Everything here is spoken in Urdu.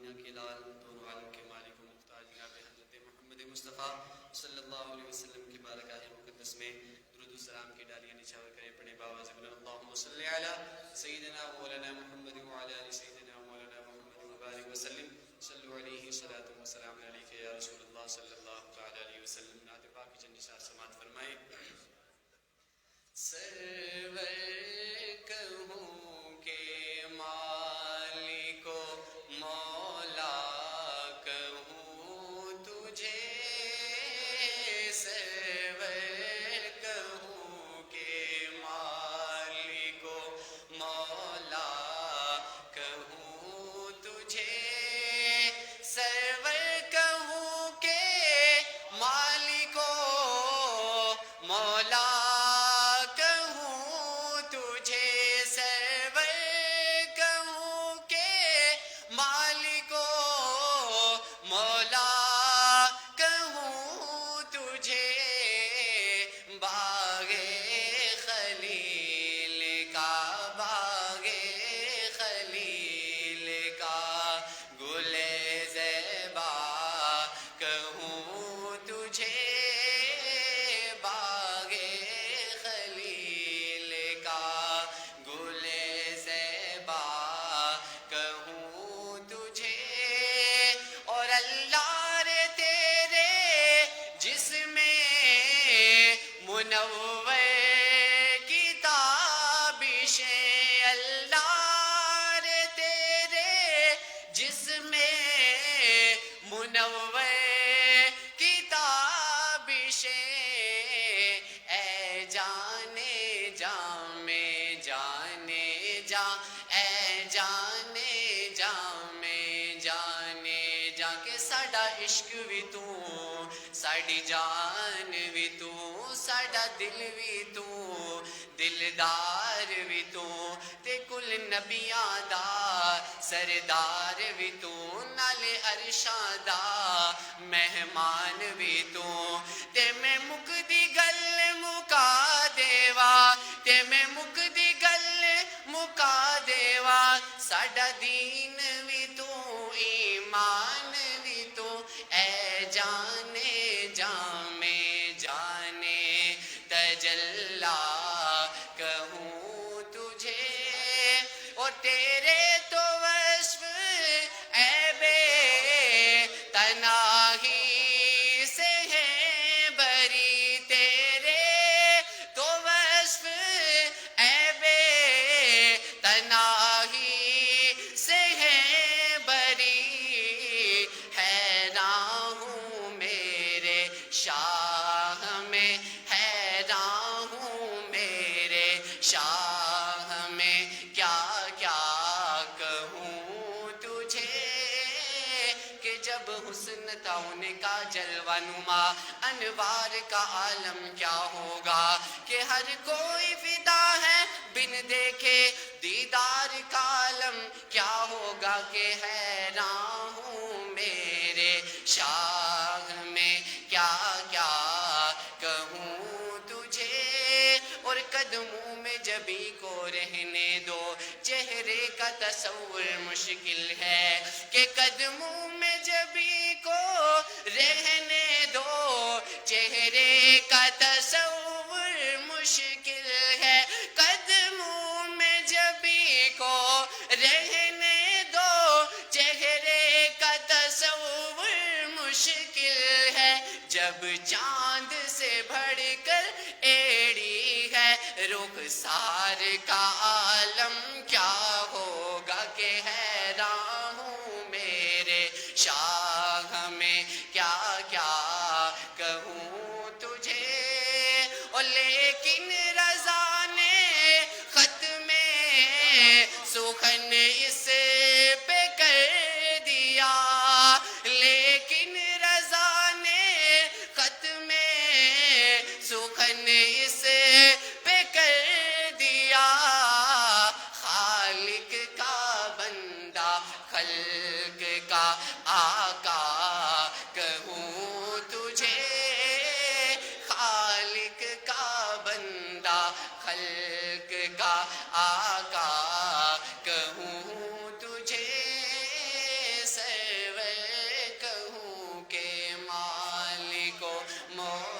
دنیا کے لال دونوں عالم کے مالک و مختار جناب حضرت محمد مصطفیٰ صلی اللہ علیہ وسلم کی بارگاہ مقدس میں درود و سلام کی ڈالیاں نچھاور کرے پڑھے باواز بلند اللہم صلی علی سیدنا مولانا محمد وعلی آل سیدنا مولانا محمد وبارک وسلم صلو علیہ صلاۃ و سلام علیک یا رسول اللہ صلی اللہ تعالی علیہ وسلم. نعت پاک کی چند اشعار سماعت فرمائیں. سرور کہوں کہ مالک و مولا کہوں تجھے, سرور کہوں کہ مالک و مولا کہوں تجھے, سرور کہوں کہ مالک و مولا منور کی تابشیں, اللہ رے تیرے جسم منور کی تابشیں, اے جانے جا میں جانے جا, اے جانے جا میں جانے جا, کہ ساڈا عشق بھی تو, ساڈی جان بھی تو, ساڈا دل بھی تو, دلدار بھی تو, تے کل نبیاں دا سردار بھی تو, نالے عرشاں دا مہمان بھی تو, تے میں مک دی گل مکا دیوا, تے میں مک دی گل مکا دیوا, ساڈا دین بھی تو, ایمان بھی تو, اے جانے جا میں جانے تجلا کہوں تجھے, اور تیرے تو وصف اے بے تناہی سے ہیں بری, تیرے تو وصف اے بے تناہی سے ہیں بری, حیران ہوں میرے شاہ میں, حیران ہوں میرے شاہ میں, کیا کیا کہوں تجھے, کہ جب حسن تھا ان کا جلوہ نما, انوار کا عالم کیا ہوگا, کہ ہر کوئی فدا ہے بن دیکھے دیدار کا عالم کیا ہوگا, کہ حیران ہوں میرے شاہ میں, کیا کیا کہوں تجھے, اور قدموں میں جبھی کو رہنے دو, چہرے کا تصور مشکل ہے, کہ قدموں میں جبھی کو رہنے دو, چہرے کا تصور مشکل ہے, قدموں میں جبھی کو رہنے دو, چہرے کا تصور مشکل ہے, جب چاند سے بڑھ کر ایڑی ہے, رخسار کا عالم کیا ہوگا, کہ حیران ہوں میرے شاہ میں, کیا کیا کہوں تجھے, اور لیکن رضا نے خط میں سخن اس پہ کر دیا, لیکن رضا نے خط میں سخن اس پہ کر دیا, خالق کا بندہ خلق کا آقا کہوں تجھے, خالق کا بندہ خلق کا آقا کہوں تجھے, مولا